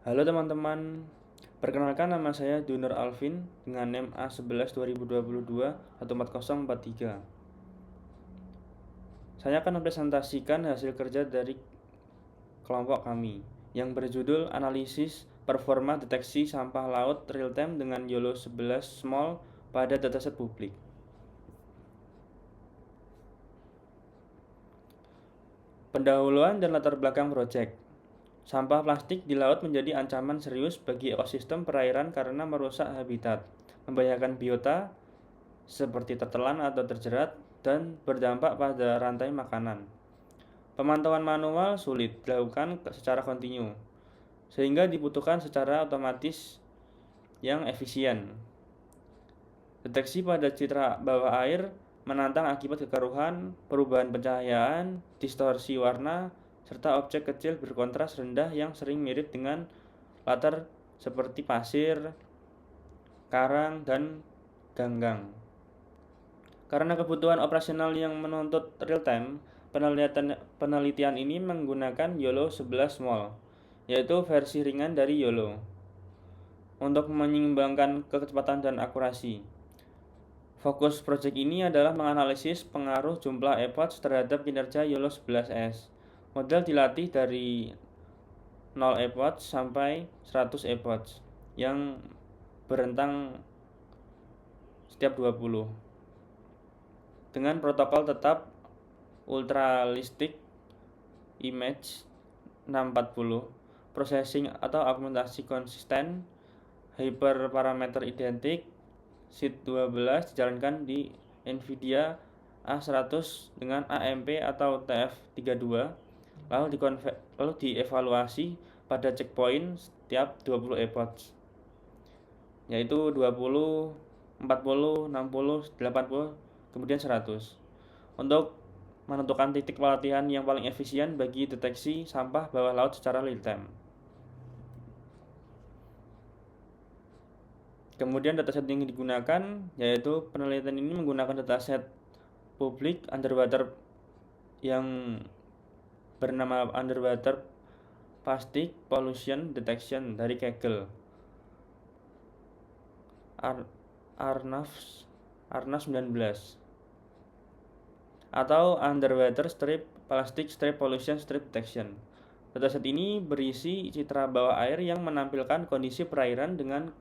Halo teman-teman, perkenalkan nama saya Dunur Alvin dengan NIM A11 2022 14043. Saya akan mempresentasikan hasil kerja dari kelompok kami yang berjudul Analisis Performa Deteksi Sampah Laut Real Time dengan YOLO 11 Small pada dataset publik. Pendahuluan dan latar belakang proyek. Sampah plastik di laut menjadi ancaman serius bagi ekosistem perairan karena merusak habitat, membahayakan biota seperti tertelan atau terjerat, dan berdampak pada rantai makanan. Pemantauan manual sulit dilakukan secara kontinu, sehingga dibutuhkan secara otomatis yang efisien. Deteksi pada citra bawah air menantang akibat kekeruhan, perubahan pencahayaan, distorsi warna, serta objek kecil berkontras rendah yang sering mirip dengan latar seperti pasir, karang, dan ganggang. Karena kebutuhan operasional yang menuntut real time, penelitian ini menggunakan YOLO 11 Small, yaitu versi ringan dari YOLO, untuk menyeimbangkan kecepatan dan akurasi. Fokus proyek ini adalah menganalisis pengaruh jumlah epoch terhadap kinerja YOLO 11S. Model dilatih dari 0 epoch sampai 100 epoch yang berentang setiap 20 dengan protokol tetap Ultralistic Image 640, processing atau augmentasi konsisten, hyperparameter identik, SID12 dijalankan di NVIDIA A100 dengan AMP atau TF32, lalu dievaluasi pada checkpoint setiap 20 epoch, yaitu 20, 40, 60, 80, kemudian 100, untuk menentukan titik pelatihan yang paling efisien bagi deteksi sampah bawah laut secara real time. Kemudian dataset yang digunakan yaitu penelitian ini menggunakan dataset publik underwater yang bernama Underwater Plastic Pollution Detection dari Kaggle, ARNAF 19, atau Underwater Plastic Strip Pollution Strip Detection. Dataset ini berisi citra bawah air yang menampilkan kondisi perairan dengan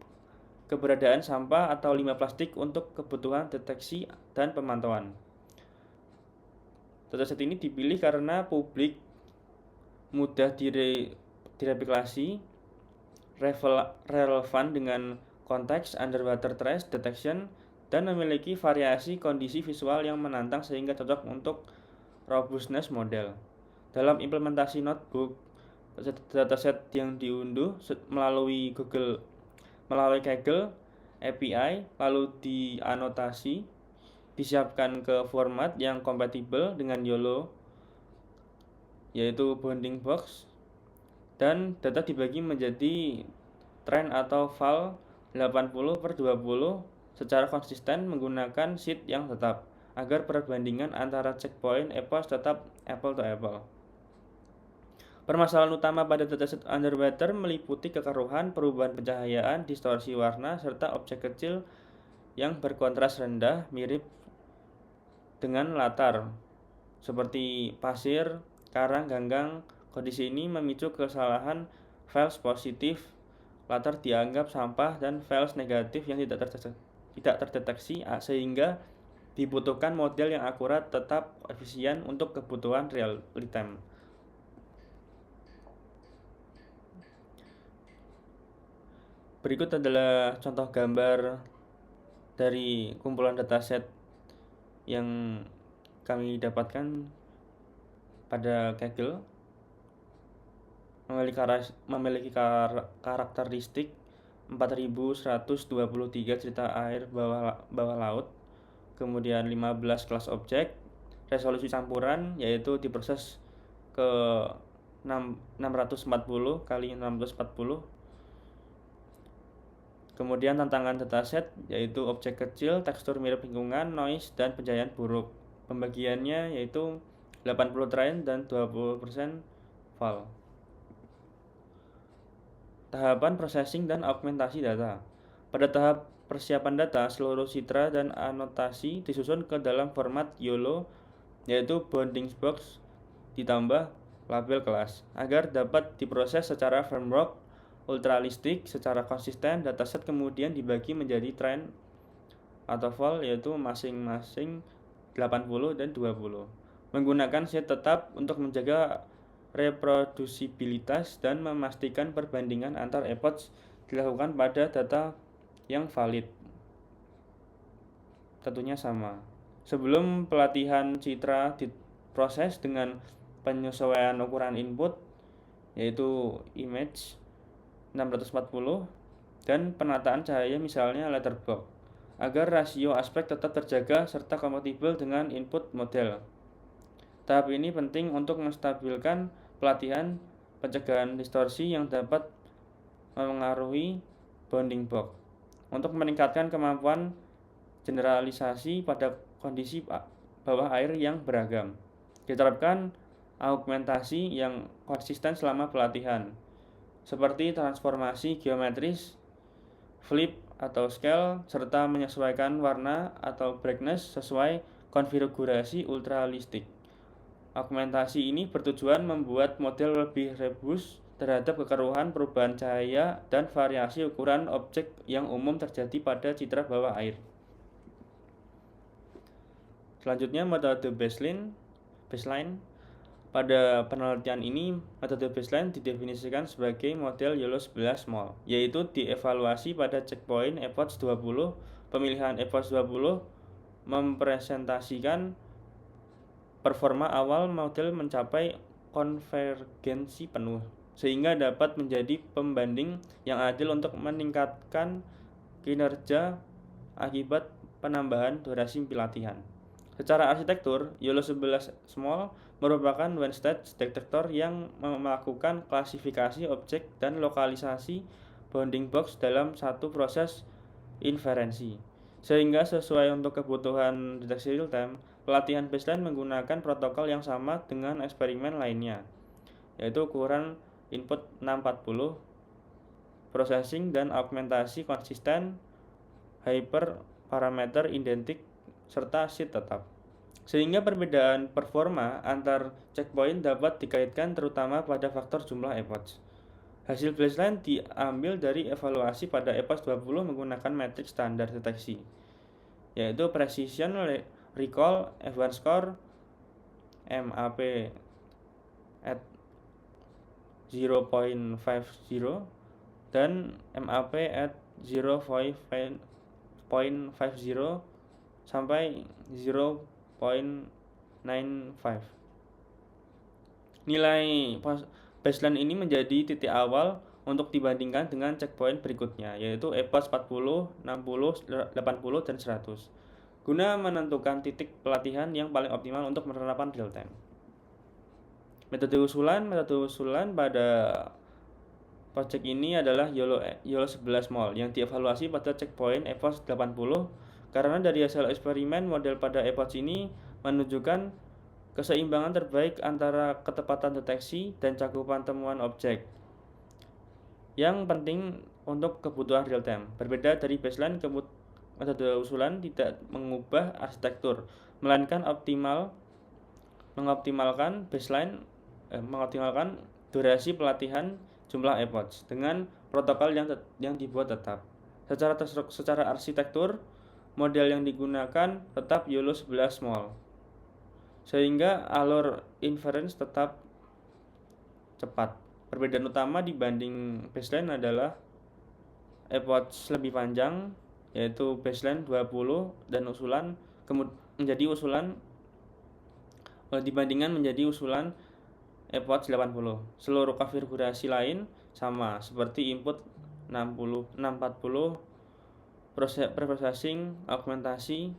keberadaan sampah atau limbah plastik untuk kebutuhan deteksi dan pemantauan. Dataset ini dipilih karena publik, mudah direplikasi, relevan dengan konteks underwater trash detection, dan memiliki variasi kondisi visual yang menantang sehingga cocok untuk robustness model. Dalam implementasi notebook, dataset yang diunduh melalui Kaggle API lalu dianotasi, disiapkan ke format yang kompatibel dengan YOLO, yaitu bounding box, dan data dibagi menjadi trend atau val 80/20 secara konsisten menggunakan sheet yang tetap, agar perbandingan antara checkpoint epoch tetap apple to apple. Permasalahan utama pada dataset underwater meliputi kekeruhan, perubahan pencahayaan, distorsi warna, serta objek kecil yang berkontras rendah mirip dengan latar seperti pasir, karang, ganggang. Kondisi ini memicu kesalahan false positif, latar dianggap sampah, dan false negatif yang tidak terdeteksi, sehingga dibutuhkan model yang akurat tetap efisien untuk kebutuhan real time. Berikut adalah contoh gambar dari kumpulan dataset yang kami dapatkan pada Kaggle. Memiliki karakteristik 4123 cerita air bawah laut, kemudian 15 kelas objek, resolusi campuran yaitu diproses ke 640 kali 640. Kemudian tantangan dataset yaitu objek kecil, tekstur mirip lingkungan, noise, dan pencahayaan buruk. Pembagiannya yaitu 80 train dan 20% val. Tahapan processing dan augmentasi data. Pada tahap persiapan data, seluruh citra dan anotasi disusun ke dalam format YOLO, yaitu bounding box ditambah label kelas, agar dapat diproses secara framework ultralistik secara konsisten. Dataset kemudian dibagi menjadi trend atau vol, yaitu masing-masing 80 dan 20. Menggunakan set tetap untuk menjaga reprodusibilitas dan memastikan perbandingan antar epoch dilakukan pada data yang valid. Tentunya sama. Sebelum pelatihan citra diproses dengan penyesuaian ukuran input, yaitu image 640, dan penataan cahaya misalnya letterbox, agar rasio aspek tetap terjaga serta kompatibel dengan input model. Tahap ini penting untuk menstabilkan pelatihan pencegahan distorsi yang dapat memengaruhi bounding box, untuk meningkatkan kemampuan generalisasi pada kondisi bawah air yang beragam. Diterapkan augmentasi yang konsisten selama pelatihan, seperti transformasi geometris, flip atau scale, serta menyesuaikan warna atau brightness sesuai konfigurasi ultralistik. Augmentasi ini bertujuan membuat model lebih robust terhadap kekeruhan perubahan cahaya dan variasi ukuran objek yang umum terjadi pada citra bawah air. Selanjutnya, metode baseline. Pada penelitian ini, metode baseline didefinisikan sebagai model YOLO 11 small, yaitu dievaluasi pada checkpoint epoch 20. Pemilihan epoch 20 mempresentasikan performa awal model mencapai konvergensi penuh, sehingga dapat menjadi pembanding yang adil untuk meningkatkan kinerja akibat penambahan durasi pelatihan. Secara arsitektur, YOLO 11 small merupakan one-stage detektor yang melakukan klasifikasi objek dan lokalisasi bounding box dalam satu proses inferensi. Sehingga sesuai untuk kebutuhan deteksi real time, pelatihan baseline menggunakan protokol yang sama dengan eksperimen lainnya, yaitu ukuran input 640, processing dan augmentasi konsisten, hyperparameter identik, serta sheet tetap. Sehingga perbedaan performa antar checkpoint dapat dikaitkan terutama pada faktor jumlah epoch. Hasil baseline diambil dari evaluasi pada epoch 20 menggunakan metrik standar deteksi, yaitu precision recall F1 score, MAP at 0.50 dan MAP at 0.50 sampai 0.95. Nilai baseline ini menjadi titik awal untuk dibandingkan dengan checkpoint berikutnya, yaitu epoch 40, 60, 80, dan 100, guna menentukan titik pelatihan yang paling optimal untuk penerapan real time. Metode usulan pada project ini adalah YOLO 11 small yang dievaluasi pada checkpoint epoch 80, karena dari hasil eksperimen model pada epoch ini menunjukkan keseimbangan terbaik antara ketepatan deteksi dan cakupan temuan objek yang penting untuk kebutuhan real time. Berbeda dari baseline, metode usulan tidak mengubah arsitektur, melainkan mengoptimalkan durasi pelatihan jumlah epoch dengan protokol yang dibuat tetap. Secara arsitektur, model yang digunakan tetap YOLO 11 small, sehingga alur inference tetap cepat. Perbedaan utama dibanding baseline adalah epoch lebih panjang, yaitu baseline 20 dan dibandingkan menjadi usulan epoch 80. Seluruh konfigurasi lain sama, seperti input 640, processing, augmentasi,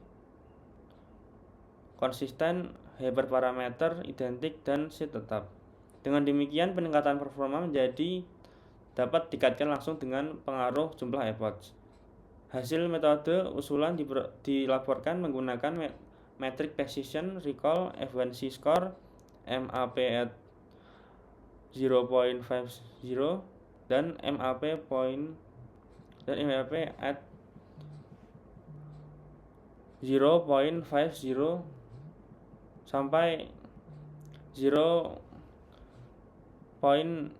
konsisten, hyperparameter identik, dan sheet tetap. Dengan demikian, peningkatan performa dapat dikaitkan langsung dengan pengaruh jumlah epoch. Hasil metode usulan dilaporkan menggunakan metrik precision recall F1C score, MAP at 0.50, dan MAP at 0.50 sampai 0.95.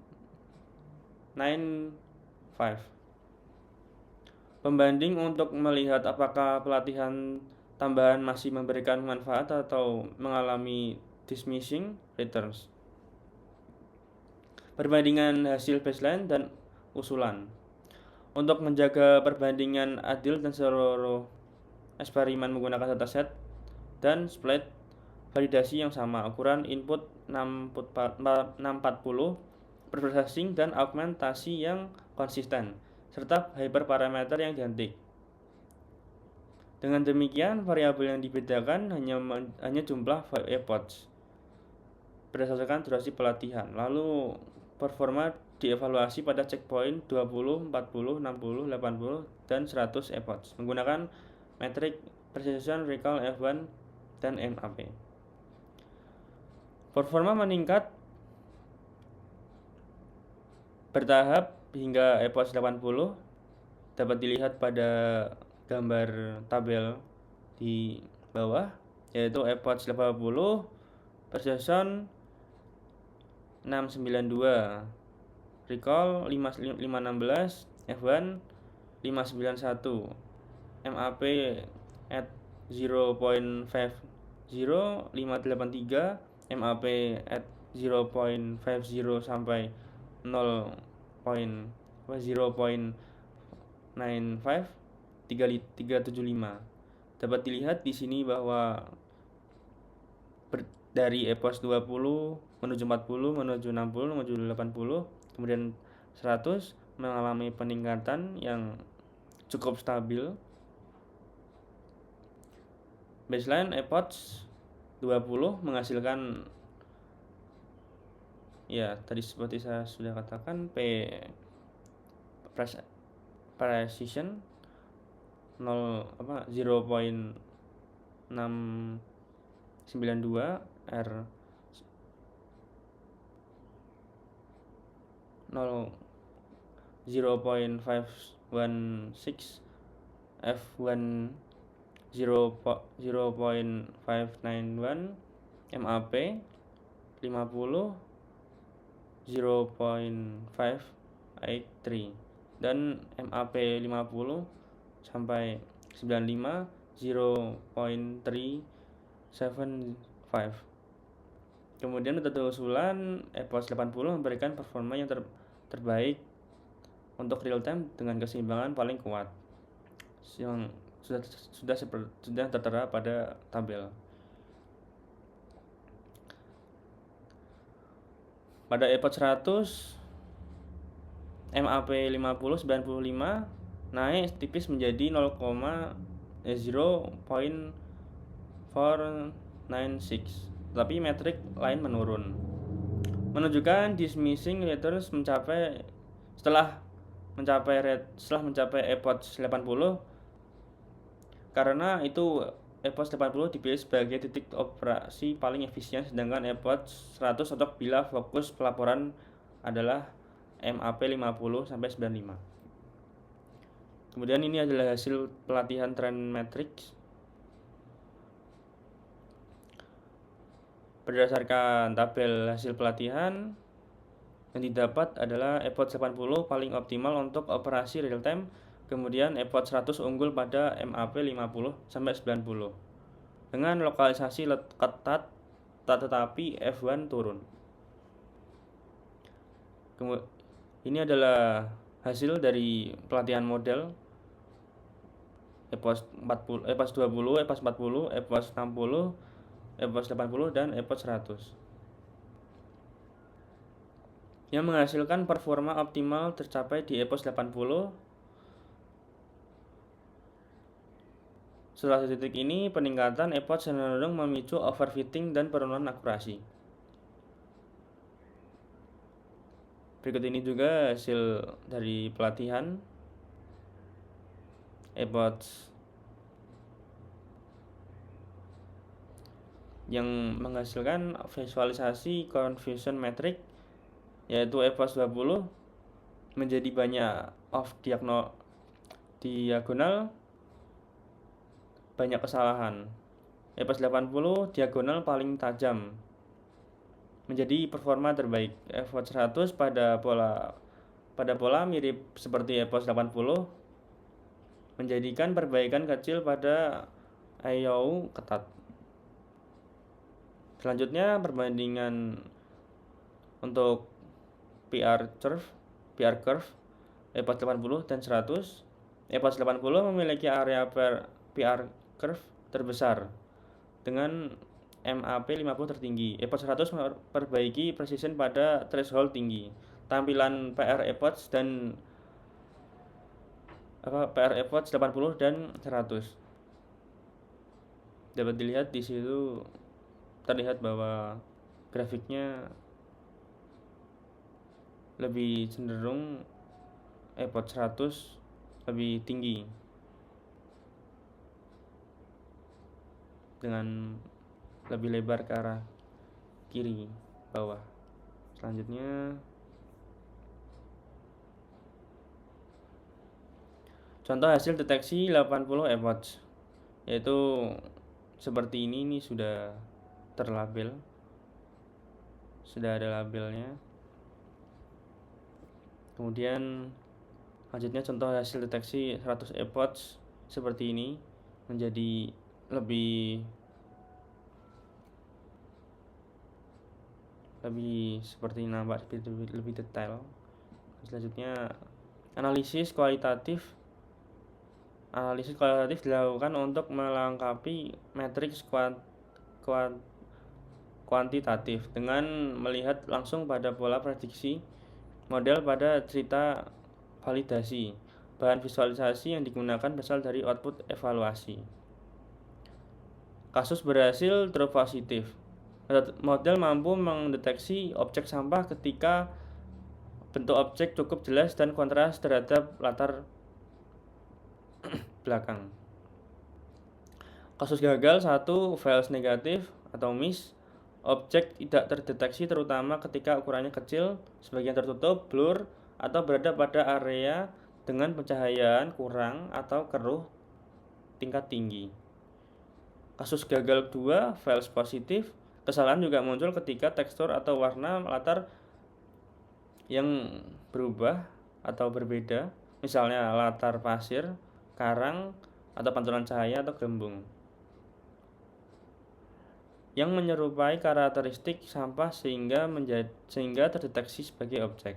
Pembanding untuk melihat apakah pelatihan tambahan masih memberikan manfaat atau mengalami diminishing returns. Perbandingan hasil baseline dan usulan. Untuk menjaga perbandingan adil dan seluruh eksperimen menggunakan dataset dan split validasi yang sama, ukuran input 640, preprocessing dan augmentasi yang konsisten, serta hyperparameter yang identik. Dengan demikian, variabel yang dibedakan hanya jumlah epochs berdasarkan durasi pelatihan. Lalu performa dievaluasi pada checkpoint 20, 40, 60, 80, dan 100 epochs menggunakan metrik precision recall F1 dan MAP. Performa meningkat bertahap hingga epoch 80, dapat dilihat pada gambar tabel di bawah, yaitu epoch 80 precision 692, recall 516, F1 591, MAP at 0.50 583, MAP at 0.50 sampai 0.95 375. Dapat dilihat di sini bahwa dari epoch 20 menuju 40 menuju 60 menuju 80 kemudian 100 mengalami peningkatan yang cukup stabil. Baseline epoch 20 menghasilkan, ya tadi seperti saya sudah katakan, precision 0.692, R 0.516, F1 0.591, MAP 50 0.583, dan MAP 50 sampai 95 0.375. Kemudian metode usulan epoch 80 memberikan performa yang terbaik untuk real time dengan keseimbangan paling kuat yang sudah tertera pada tabel. Pada epoch 100 MAP 50 95 naik tipis menjadi 0,496, tapi metrik lain menurun, menunjukkan diminishing returns setelah mencapai epoch 80. Karena itu epoch 80 dipilih sebagai titik operasi paling efisien, sedangkan epoch 100 cocok bila fokus pelaporan adalah MAP 50 sampai 95. Kemudian ini adalah hasil pelatihan trend matrix. Berdasarkan tabel hasil pelatihan yang didapat adalah epoch 80 paling optimal untuk operasi real time, kemudian epoch 100 unggul pada MAP 50 sampai 90 dengan lokalisasi ketat tetapi F1 turun. Ini adalah hasil dari pelatihan model epoch 20, epoch 40, epoch 60, epoch 80 dan epoch 100 yang menghasilkan performa optimal tercapai di epoch 80. Setelah titik ini, peningkatan epoch cenderung memicu overfitting dan penurunan akurasi. Berikut ini juga hasil dari pelatihan epoch yang menghasilkan visualisasi confusion metric, yaitu epoch 20 menjadi banyak off diagonal, banyak kesalahan. EPOS 80 diagonal paling tajam, menjadi performa terbaik. EPOS 100 pada pola mirip seperti EPOS 80, menjadikan perbaikan kecil pada IO ketat. Selanjutnya perbandingan untuk PR curve EPOS 80 dan 100. EPOS 80 memiliki area PR curve terbesar dengan MAP 50 tertinggi. EPOS 100 memperbaiki precision pada threshold tinggi. Tampilan PR EPOS 80 dan 100 dapat dilihat di situ, terlihat bahwa grafiknya lebih cenderung EPOS 100 lebih tinggi dengan lebih lebar ke arah kiri bawah. Selanjutnya contoh hasil deteksi 80 EPOS, yaitu seperti ini sudah terlabel, sudah ada labelnya. Kemudian selanjutnya contoh hasil deteksi 100 EPOS seperti ini, menjadi lebih seperti nampak lebih detail. Selanjutnya analisis kualitatif dilakukan untuk melengkapi matriks kuantitatif dengan melihat langsung pada pola prediksi model pada cerita validasi. Bahan visualisasi yang digunakan berasal dari output evaluasi. Kasus berhasil true positif. Model mampu mendeteksi objek sampah ketika bentuk objek cukup jelas dan kontras terhadap latar belakang. Kasus gagal 1. False negatif atau miss. Objek tidak terdeteksi terutama ketika ukurannya kecil, sebagian tertutup, blur, atau berada pada area dengan pencahayaan kurang atau keruh tingkat tinggi. Kasus gagal 2. False positif. Kesalahan juga muncul ketika tekstur atau warna latar yang berubah atau berbeda, misalnya latar pasir, karang, atau pantulan cahaya atau gelembung, yang menyerupai karakteristik sampah sehingga terdeteksi sebagai objek.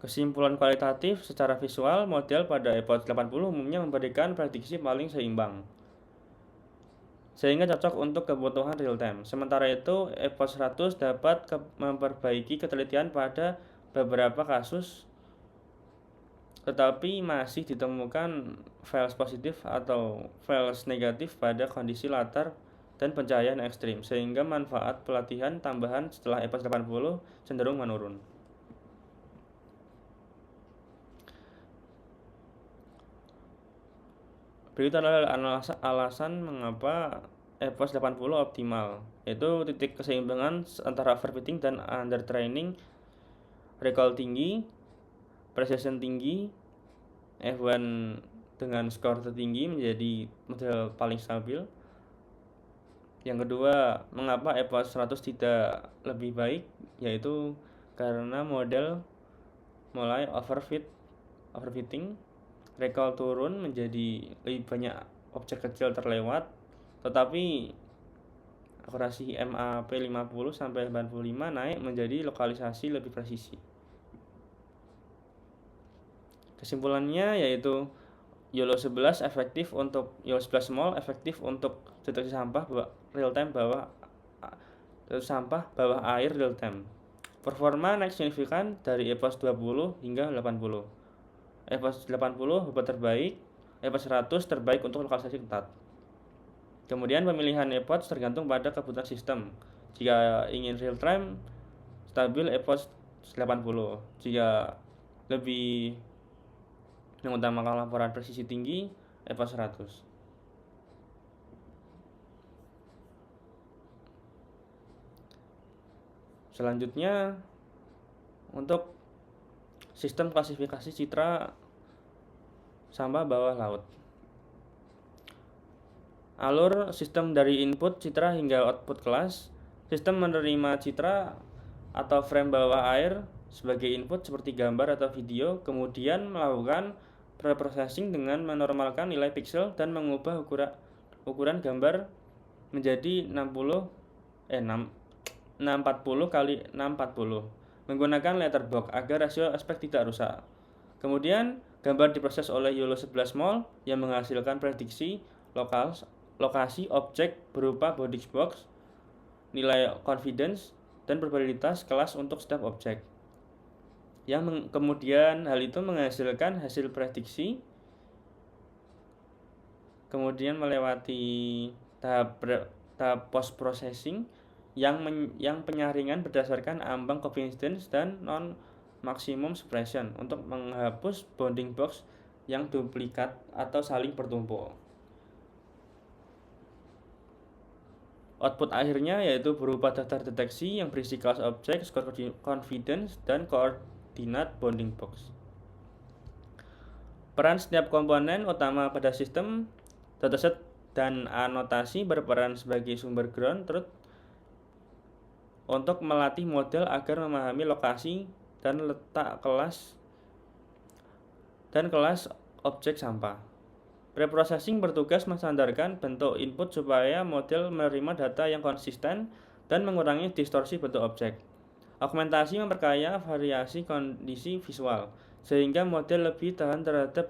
Kesimpulan kualitatif secara visual, model pada EPOS 80 umumnya memberikan prediksi paling seimbang, sehingga cocok untuk kebutuhan real time. Sementara itu, EPOS 100 dapat memperbaiki ketelitian pada beberapa kasus, tetapi masih ditemukan false positif atau false negatif pada kondisi latar dan pencahayaan ekstrim, sehingga manfaat pelatihan tambahan setelah EPOS 80 cenderung menurun. Berikut adalah alasan mengapa EPOS 80 optimal, yaitu titik keseimbangan antara overfitting dan undertraining, recall tinggi, precision tinggi, F1 dengan skor tertinggi menjadi model paling stabil. Yang kedua, mengapa EPOS 100 tidak lebih baik, yaitu karena model mulai overfitting, recall turun menjadi lebih banyak objek kecil terlewat, tetapi akurasi MAP 50 sampai 85 naik menjadi lokalisasi lebih presisi. Kesimpulannya yaitu YOLO 11 efektif untuk YOLO 11 small efektif untuk deteksi sampah real time bawah air real time. Performa naik signifikan dari EPOS 20 hingga 80. EPOS 80 beberapa terbaik, EPOS 100 terbaik untuk lokalisasi ketat. Kemudian pemilihan EPOS tergantung pada kebutuhan sistem. Jika ingin real time stabil, EPOS 80. Jika lebih mengutamakan laporan presisi tinggi, EPOS 100. Selanjutnya, untuk sistem klasifikasi citra sampah bawah laut. Alur sistem dari input citra hingga output kelas. Sistem menerima citra atau frame bawah air sebagai input seperti gambar atau video, kemudian melakukan preprocessing dengan menormalkan nilai pixel dan mengubah ukuran gambar menjadi 640 kali 640 menggunakan letterbox agar rasio aspek tidak rusak. Kemudian gambar diproses oleh YOLO 11 mol yang menghasilkan prediksi lokasi objek berupa bounding box, nilai confidence, dan probabilitas kelas untuk setiap objek. Kemudian hal itu menghasilkan hasil prediksi, kemudian melewati tahap post processing yang penyaringan berdasarkan ambang confidence dan non maximum suppression untuk menghapus bounding box yang duplikat atau saling bertumpuk. Output akhirnya yaitu berupa daftar deteksi yang berisi kelas objek, skor confidence, dan koordinat bounding box. Peran setiap komponen utama pada sistem, dataset dan anotasi berperan sebagai sumber ground truth untuk melatih model agar memahami lokasi dan letak kelas objek sampah. Preprocessing bertugas menstandarkan bentuk input supaya model menerima data yang konsisten dan mengurangi distorsi bentuk objek. Augmentasi memperkaya variasi kondisi visual, sehingga model lebih tahan terhadap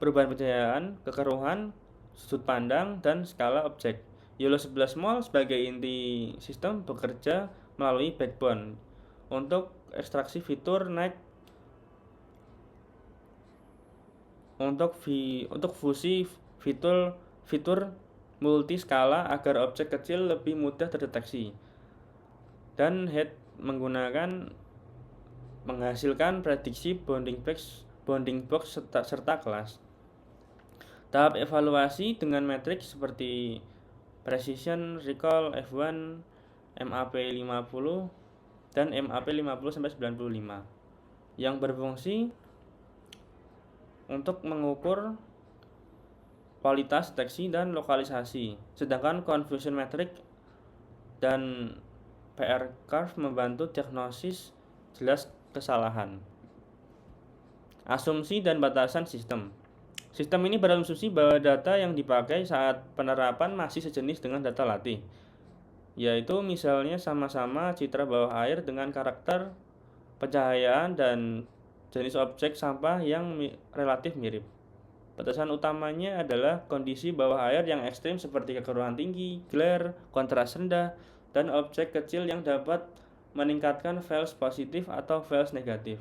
perubahan pencahayaan, kekeruhan, sudut pandang, dan skala objek. YOLO 11 mol sebagai inti sistem bekerja melalui backbone untuk ekstraksi fitur untuk fusi fitur multi skala agar objek kecil lebih mudah terdeteksi, dan head menghasilkan prediksi bounding box serta kelas. Tahap evaluasi dengan metrik seperti precision, recall, F1, MAP 50 dan MAP 50-95 yang berfungsi untuk mengukur kualitas deteksi dan lokalisasi, sedangkan confusion metric dan PR curve membantu diagnosis jelas kesalahan. Asumsi dan batasan sistem. Sistem ini berasumsi bahwa data yang dipakai saat penerapan masih sejenis dengan data latih, yaitu misalnya sama-sama citra bawah air dengan karakter, pencahayaan, dan jenis objek sampah yang relatif mirip. Batasan utamanya adalah kondisi bawah air yang ekstrim seperti kekeruhan tinggi, glare, kontras rendah, dan objek kecil yang dapat meningkatkan false positif atau false negatif.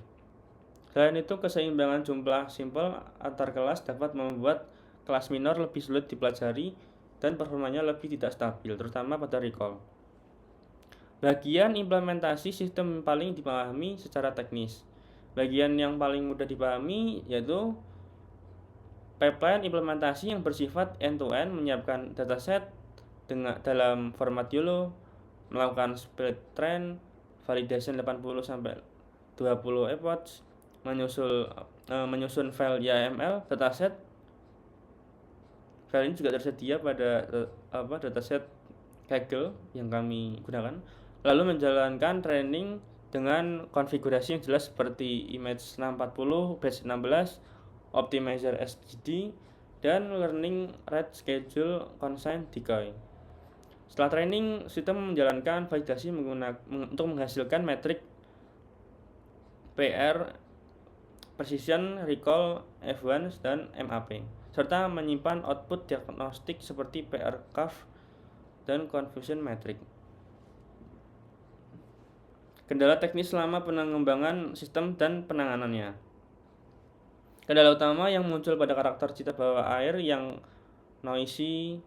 Selain itu, keseimbangan jumlah sampel antar kelas dapat membuat kelas minor lebih sulit dipelajari dan performanya lebih tidak stabil, terutama pada recall. Bagian implementasi sistem paling dipahami secara teknis. Bagian yang paling mudah dipahami yaitu pipeline implementasi yang bersifat end-to-end, menyiapkan dataset dalam format YOLO, melakukan split train, validation 80-20 epoch, menyusun file YAML dataset. File ini juga tersedia pada dataset Kaggle yang kami gunakan. Lalu menjalankan training dengan konfigurasi yang jelas seperti image 640, batch 16, optimizer SGD, dan learning rate schedule consign decoy. Setelah training, sistem menjalankan validasi untuk menghasilkan metrik PR, precision, recall, F1, dan MAP, serta menyimpan output diagnostik seperti PR curve dan confusion metric. Kendala teknis selama pengembangan sistem dan penanganannya. Kendala utama yang muncul pada karakter citra bawah air yang noisy,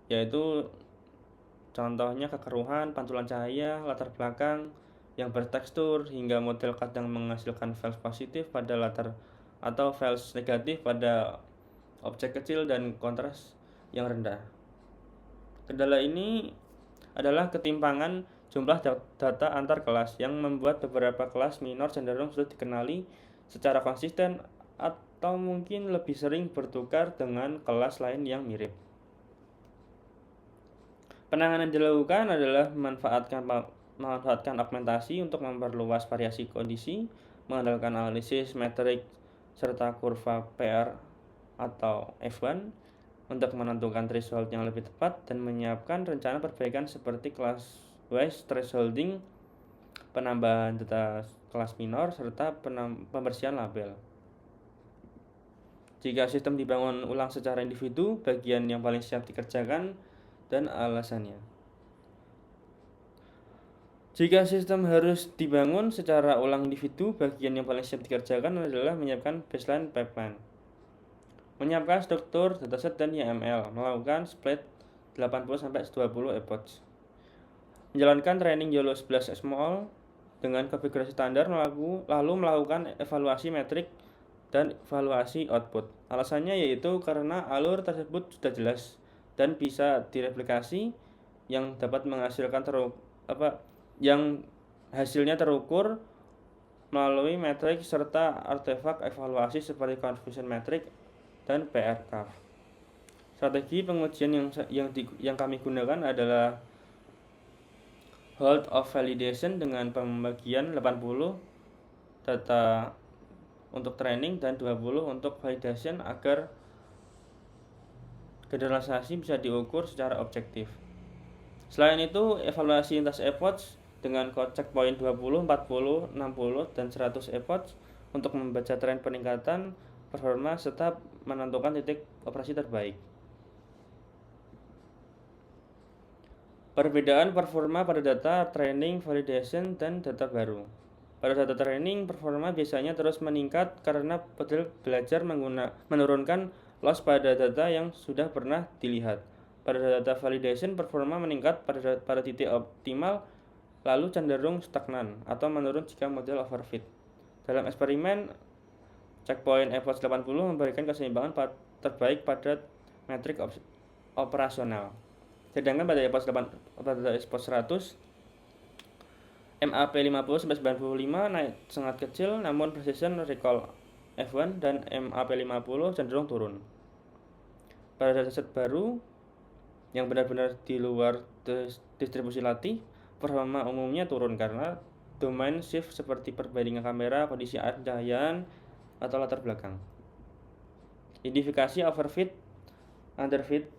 yaitu contohnya kekeruhan, pantulan cahaya, latar belakang yang bertekstur, hingga model kadang menghasilkan false positif pada latar atau false negatif pada objek kecil dan kontras yang rendah. Kendala ini adalah ketimpangan jumlah data antar kelas yang membuat beberapa kelas minor cenderung sulit dikenali secara konsisten atau mungkin lebih sering bertukar dengan kelas lain yang mirip. Penanganan dilakukan adalah memanfaatkan augmentasi untuk memperluas variasi kondisi, mengandalkan analisis metrik serta kurva PR atau F1 untuk menentukan threshold yang lebih tepat dan menyiapkan rencana perbaikan seperti class wise thresholding, penambahan data kelas minor, serta pembersihan label. Jika sistem dibangun ulang secara individu, bagian yang paling siap dikerjakan dan alasannya. Jika sistem harus dibangun secara ulang individu, bagian yang paling siap dikerjakan adalah menyiapkan baseline pipeline, menyiapkan struktur dataset dan YAML, melakukan split 80-20 epochs, menjalankan training YOLO 11 small dengan konfigurasi standar, lalu melakukan evaluasi metrik dan evaluasi output. Alasannya yaitu karena alur tersebut sudah jelas dan bisa direplikasi, yang dapat menghasilkan yang hasilnya terukur melalui metrik serta artefak evaluasi seperti confusion metric dan PR curve. Strategi pengujian yang kami gunakan adalah hold of validation dengan pembagian 80 data untuk training dan 20 untuk validation agar generalisasi bisa diukur secara objektif. Selain itu, evaluasi lintas epoch dengan checkpoint 20, 40, 60, dan 100 epoch untuk membaca tren peningkatan performa serta menentukan titik operasi terbaik. Perbedaan performa pada data training, validation, dan data baru. Pada data training, performa biasanya terus meningkat karena model belajar menurunkan loss pada data yang sudah pernah dilihat. Pada data validation, performa meningkat pada titik optimal, lalu cenderung stagnan atau menurun jika model overfit. Dalam eksperimen, checkpoint epoch 80 memberikan keseimbangan terbaik pada metrik operasional. Sedangkan pada epoch 100, MAP 50-95 naik sangat kecil, namun precision recall F1 dan MAP 50 cenderung turun. Pada dataset baru yang benar-benar di luar distribusi latih, performa umumnya turun karena domain shift seperti perbandingan kamera, kondisi air pencahayaan, atau latar belakang. Identifikasi overfit, underfit,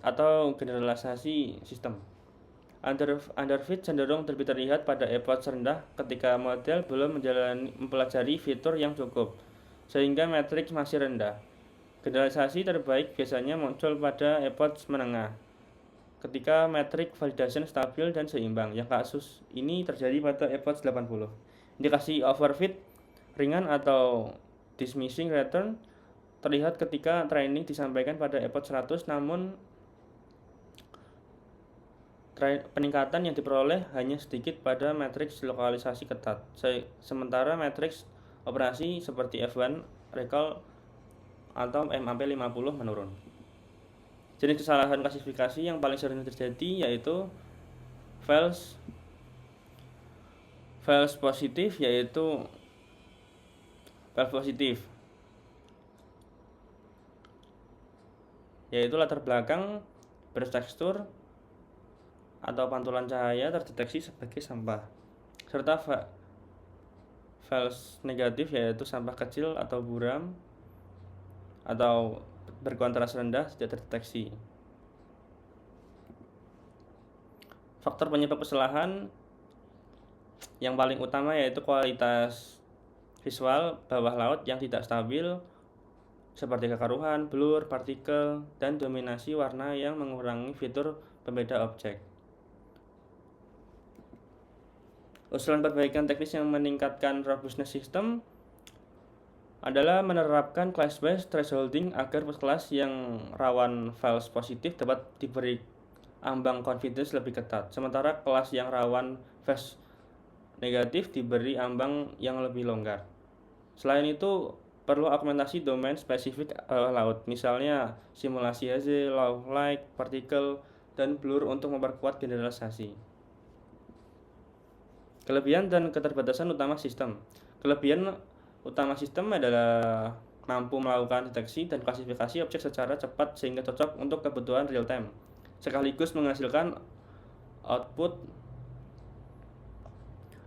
atau generalisasi sistem. Underfit cenderung lebih terlihat pada epoch rendah ketika model belum mempelajari fitur yang cukup, sehingga metrik masih rendah. Generalisasi terbaik biasanya muncul pada epoch menengah, ketika metrik validation stabil dan seimbang. Yang kasus ini terjadi pada epoch 80. Indikasi overfit ringan atau diminishing return terlihat ketika training disampaikan pada epoch 100, namun peningkatan yang diperoleh hanya sedikit pada matriks lokalisasi ketat, sementara matriks operasi seperti F1, recall, atau MAP 50 menurun. Jenis kesalahan klasifikasi yang paling sering terjadi yaitu false positif, yaitu latar belakang bertekstur atau pantulan cahaya terdeteksi sebagai sampah, serta false negatif, yaitu sampah kecil atau buram atau berkontras rendah tidak terdeteksi. Faktor penyebab kesalahan yang paling utama yaitu kualitas visual bawah laut yang tidak stabil, seperti kekaruhan, blur, partikel, dan dominasi warna yang mengurangi fitur pembeda objek. Usulan perbaikan teknis yang meningkatkan robustness sistem adalah menerapkan class-based thresholding agar kelas yang rawan false positif dapat diberi ambang confidence lebih ketat, sementara kelas yang rawan false negatif diberi ambang yang lebih longgar. Selain itu, perlu augmentasi domain spesifik laut, misalnya simulasi haze, low light, partikel, dan blur untuk memperkuat generalisasi. Kelebihan dan keterbatasan utama sistem. Kelebihan utama sistem adalah mampu melakukan deteksi dan klasifikasi objek secara cepat sehingga cocok untuk kebutuhan real time, sekaligus menghasilkan output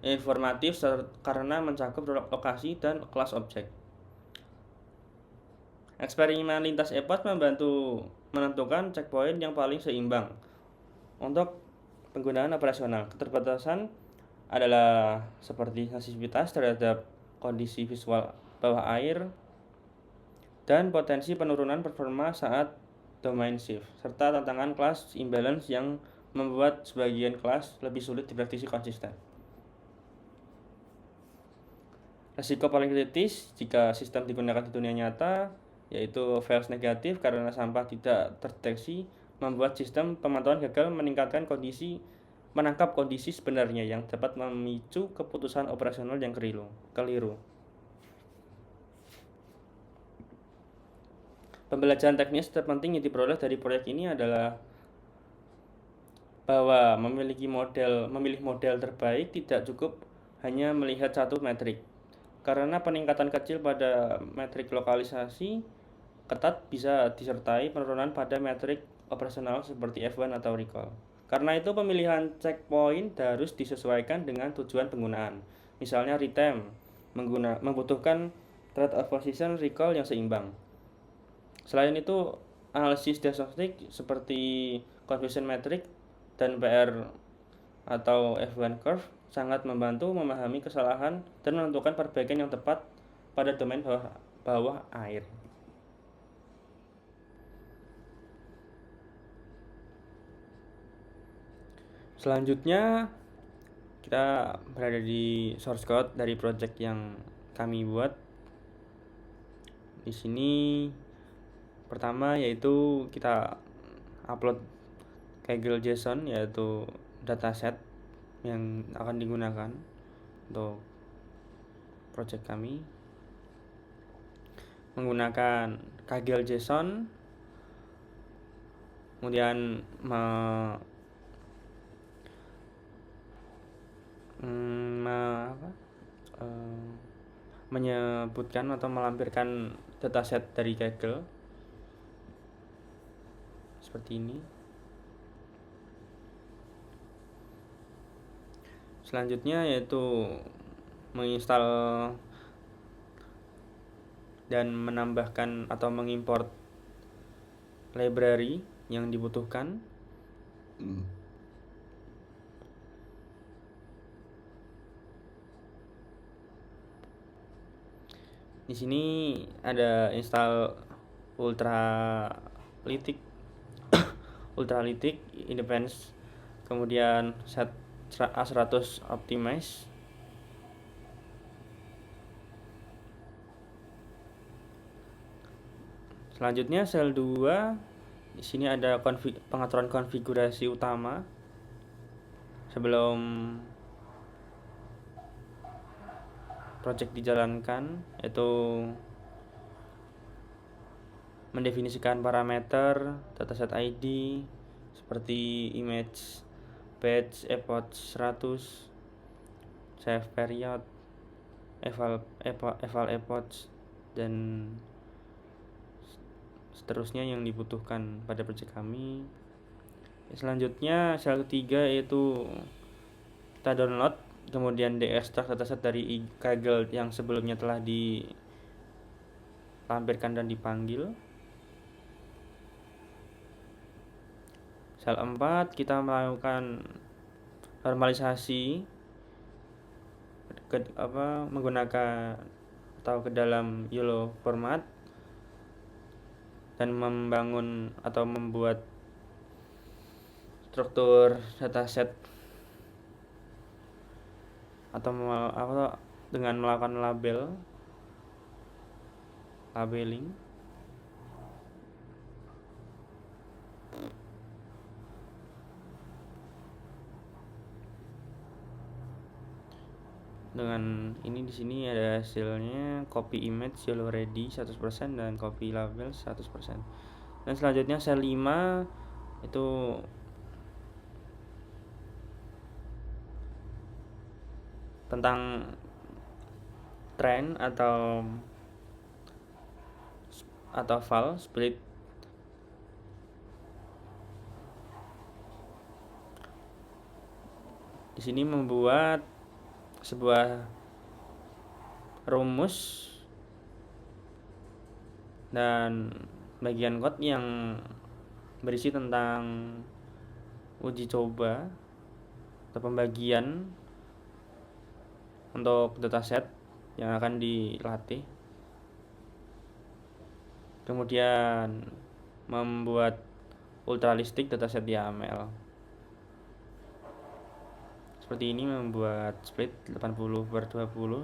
informatif karena mencakup lokasi dan kelas objek. Eksperimen lintas epoch membantu menentukan checkpoint yang paling seimbang untuk penggunaan operasional. Keterbatasan adalah seperti sensitivitas terhadap kondisi visual bawah air dan potensi penurunan performa saat domain shift, serta tantangan class imbalance yang membuat sebagian kelas lebih sulit dipraktisi konsisten. Risiko paling kritis jika sistem digunakan di dunia nyata yaitu false negatif karena sampah tidak terdeteksi, membuat sistem pemantauan gagal menangkap kondisi sebenarnya yang dapat memicu keputusan operasional yang keliru. Pembelajaran teknis terpenting yang diperoleh dari proyek ini adalah bahwa memilih model terbaik tidak cukup hanya melihat satu metrik, karena peningkatan kecil pada metrik lokalisasi ketat bisa disertai penurunan pada metrik operasional seperti F1 atau recall. Karena itu pemilihan checkpoint harus disesuaikan dengan tujuan penggunaan. Misalnya retime membutuhkan threat of position recall yang seimbang. Selain itu, analisis diagnostik seperti confusion metric dan PR atau F1 curve sangat membantu memahami kesalahan dan menentukan perbaikan yang tepat pada domain bawah air. Selanjutnya kita berada di source code dari project yang kami buat. Di sini pertama yaitu kita upload Kaggle JSON, yaitu dataset yang akan digunakan untuk project kami. Menggunakan Kaggle JSON, kemudian menyebutkan atau melampirkan dataset dari Kaggle seperti ini. Selanjutnya yaitu menginstal dan menambahkan atau mengimport library yang dibutuhkan. Di sini ada install Ultralytic Independence, kemudian set A100 optimize. Selanjutnya sel 2, di sini ada pengaturan konfigurasi utama sebelum project dijalankan, yaitu mendefinisikan parameter dataset ID seperti image, batch, epoch 100, save period, eval epoch, dan seterusnya yang dibutuhkan pada project kami. Selanjutnya sel ketiga yaitu kita download kemudian diekstrak dataset dari Kaggle yang sebelumnya telah dilampirkan dan dipanggil. Sel 4 kita melakukan normalisasi menggunakan atau ke dalam YOLO format dan membangun atau membuat struktur dataset atau dengan melakukan labeling. Dengan ini di sini ada hasilnya copy image YOLO ready 100% dan copy label 100%. Dan selanjutnya sel 5 itu tentang trend atau val split. Di sini membuat sebuah rumus dan bagian code yang berisi tentang uji coba atau pembagian untuk dataset yang akan dilatih. Kemudian membuat ultralistik dataset YAML. Seperti ini membuat split 80/20.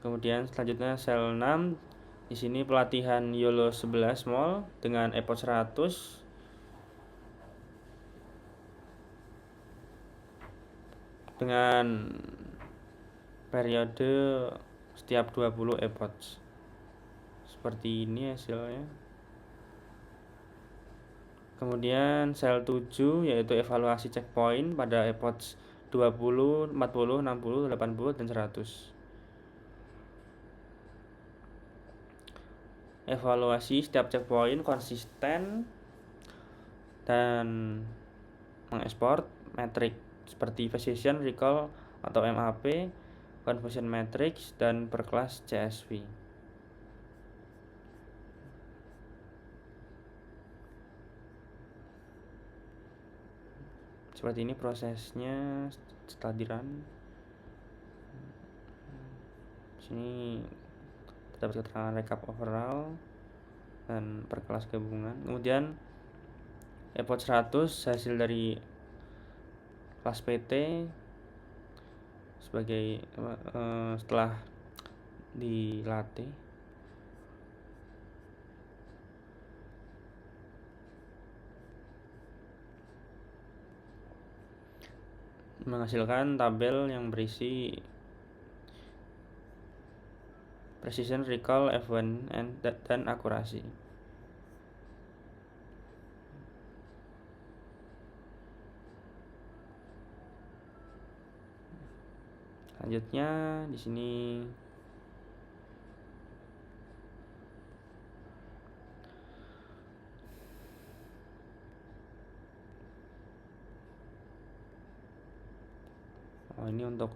Kemudian selanjutnya sel 6. Di sini pelatihan YOLO 11 mol dengan EPOD 100 dengan periode setiap 20 EPOD. Seperti ini hasilnya. Kemudian sel 7 yaitu evaluasi checkpoint pada EPOD 20, 40, 60, 80, dan 100. Evaluasi setiap checkpoint konsisten dan mengekspor metrik seperti precision, recall atau MAP, confusion matrix, dan per kelas CSV. Seperti ini prosesnya setelah dirun. Sini terdapat keterangan recap overall dan per kelas gabungan. Kemudian EPOD 100 hasil dari kelas PT sebagai setelah dilatih. Menghasilkan tabel yang berisi precision, recall, F1, dan akurasi. Selanjutnya di sini ini untuk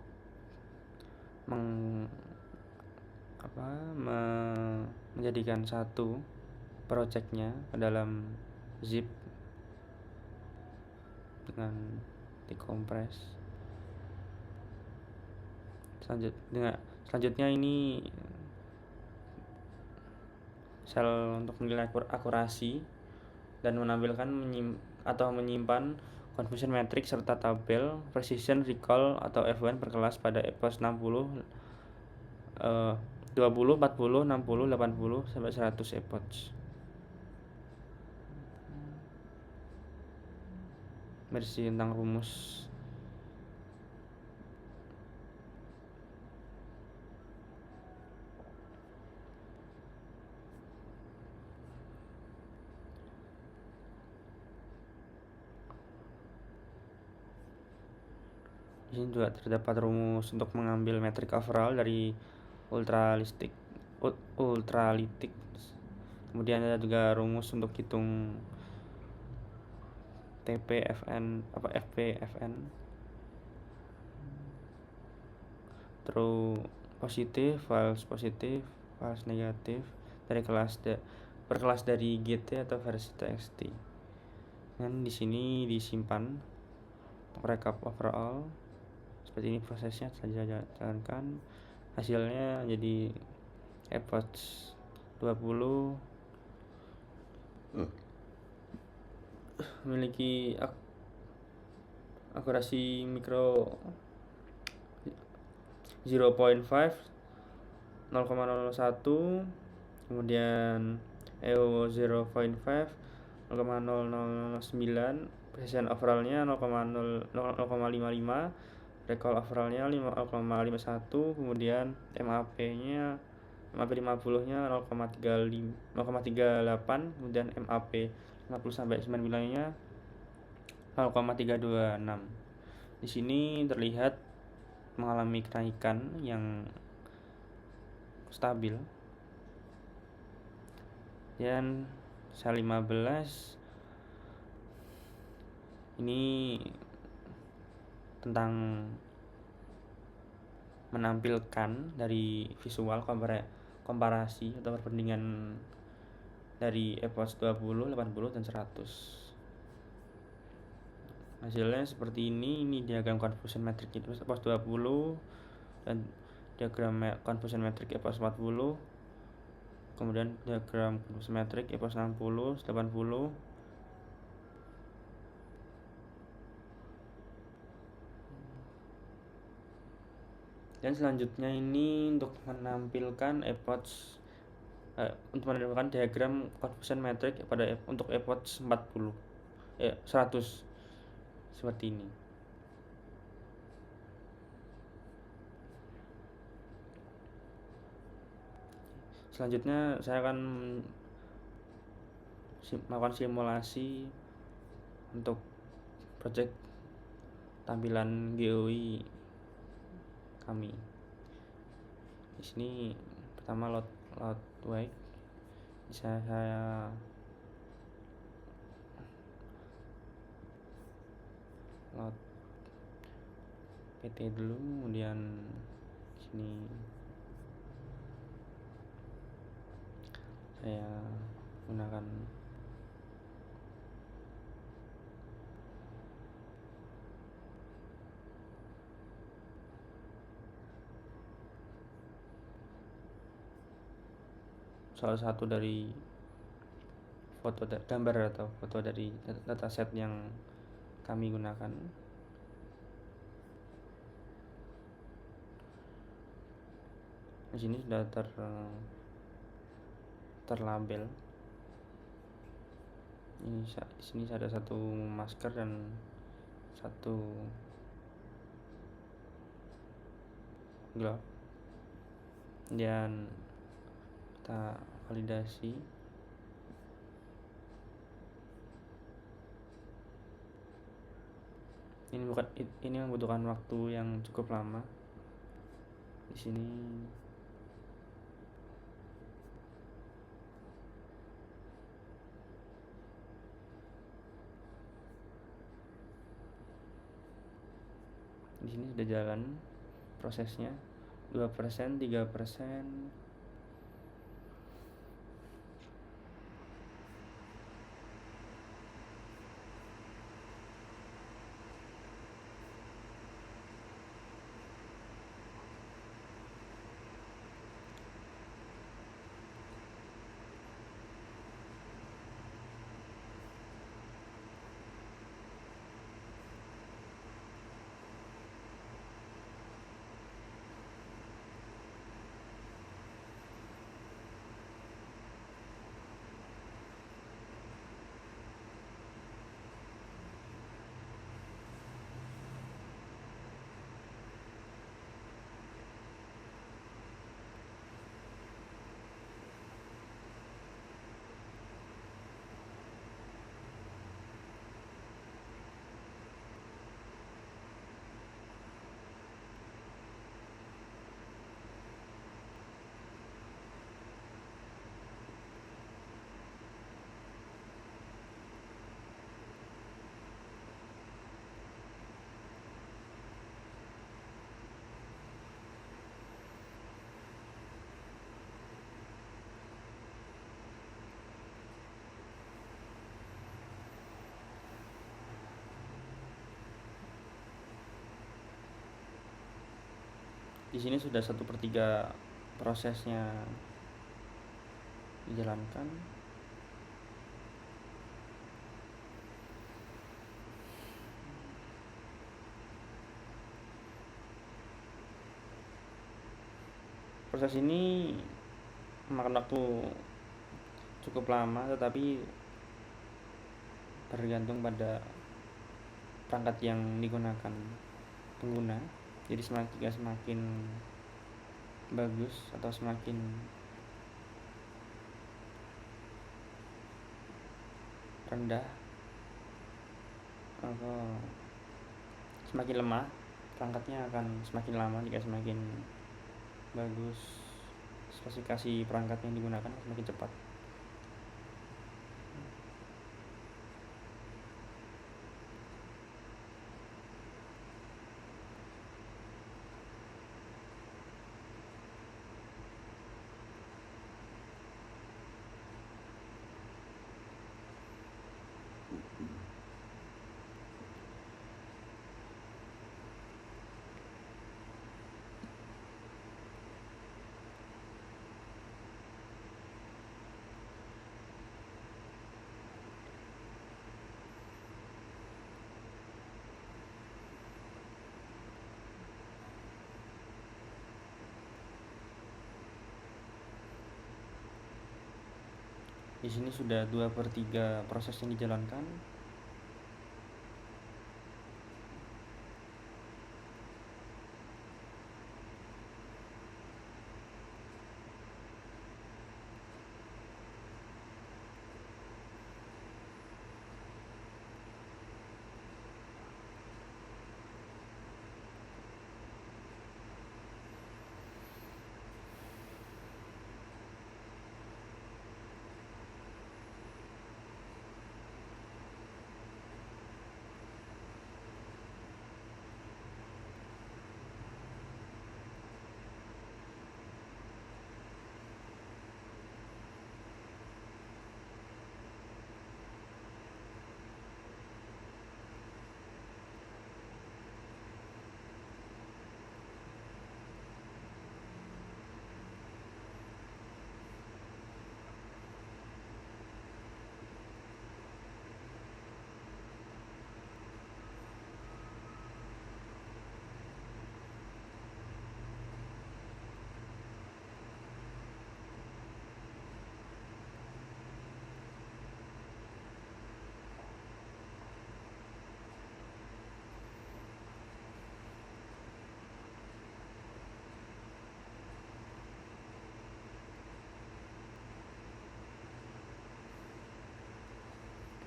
menjadikan satu projectnya ke dalam zip dengan dikompres. Selanjutnya ini sel untuk menilai akurasi dan menampilkan menyimpan confusion matrix serta tabel precision, recall atau F1 per kelas pada EPOD 60, 20, 40, 60, 80 sampai 100 EPOD. Berisi tentang rumus. Di sini juga terdapat rumus untuk mengambil metrik overall dari ultralistik. Kemudian ada juga rumus untuk hitung TPFN FPFN. Terus positif, false positif, false negatif dari kelas per kelas dari GT atau versi TXT. Dan di sini disimpan untuk recap overall. Seperti ini prosesnya saja jalankan. Hasilnya jadi EPOD 20 memiliki akurasi mikro 0.5, 0,01, kemudian EO 0.5, 0,0009, precision overallnya 0,55, recall overallnya 0,51, kemudian MAP-nya MAP 50-nya 0,38, kemudian MAP 50 sampai 99-nya 0,326. Di sini terlihat mengalami kenaikan yang stabil. Dan sel 15 ini tentang menampilkan dari visual komparasi atau perbandingan dari epoch 20, 80, dan 100. Hasilnya seperti ini diagram confusion metric epoch 20 dan diagram confusion metric epoch 40, kemudian diagram confusion metric epoch 60, 80. Dan selanjutnya ini untuk menampilkan diagram confusion metric untuk epoch 100 seperti ini. Selanjutnya saya akan melakukan simulasi untuk project tampilan GUI kami. Di sini pertama load wake, bisa saya load PT dulu, kemudian sini saya gunakan salah satu dari gambar atau foto dari dataset yang kami gunakan. Di sini sudah terlabel. Di sini ada satu masker dan satu glove. Dan kita validasi. Ini membutuhkan waktu yang cukup lama. Di sini sudah jalan prosesnya 2%, 3%. Di sini sudah 1/3 prosesnya dijalankan. Proses ini memakan waktu cukup lama, tetapi tergantung pada perangkat yang digunakan pengguna. Jadi semakin bagus atau semakin rendah atau semakin lemah perangkatnya akan semakin lama jika semakin bagus spesifikasi perangkat yang digunakan semakin cepat. Di sini sudah 2/3 proses yang dijalankan.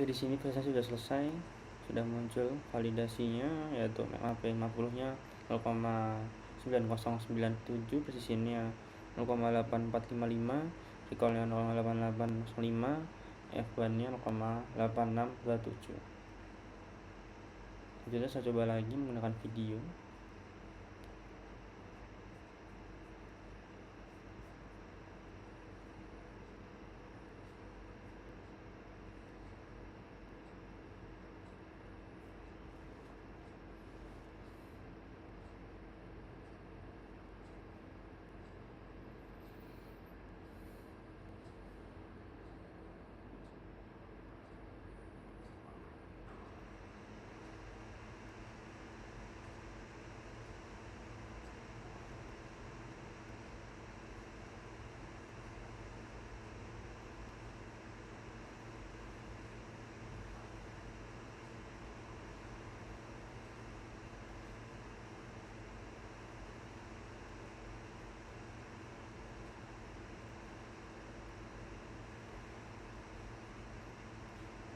Oke, di sini prosesnya sudah selesai, sudah muncul validasinya, yaitu MAP 50-nya 0,9097, precisionnya 0,8455, recallnya 0,8805, F1-nya 0,8627. Selanjutnya saya coba lagi menggunakan video.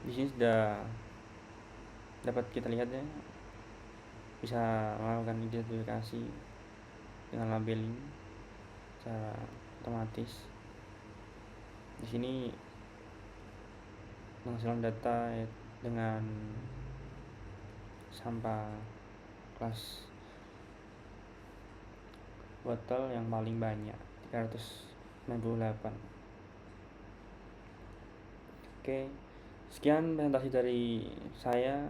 Di sini sudah dapat kita lihat ya, bisa melakukan identifikasi dengan labeling secara otomatis. Di sini menghasilkan data dengan sampah kelas botol yang paling banyak 398. Oke, sekian presentasi dari saya.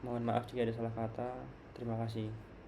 Mohon maaf jika ada salah kata. Terima kasih.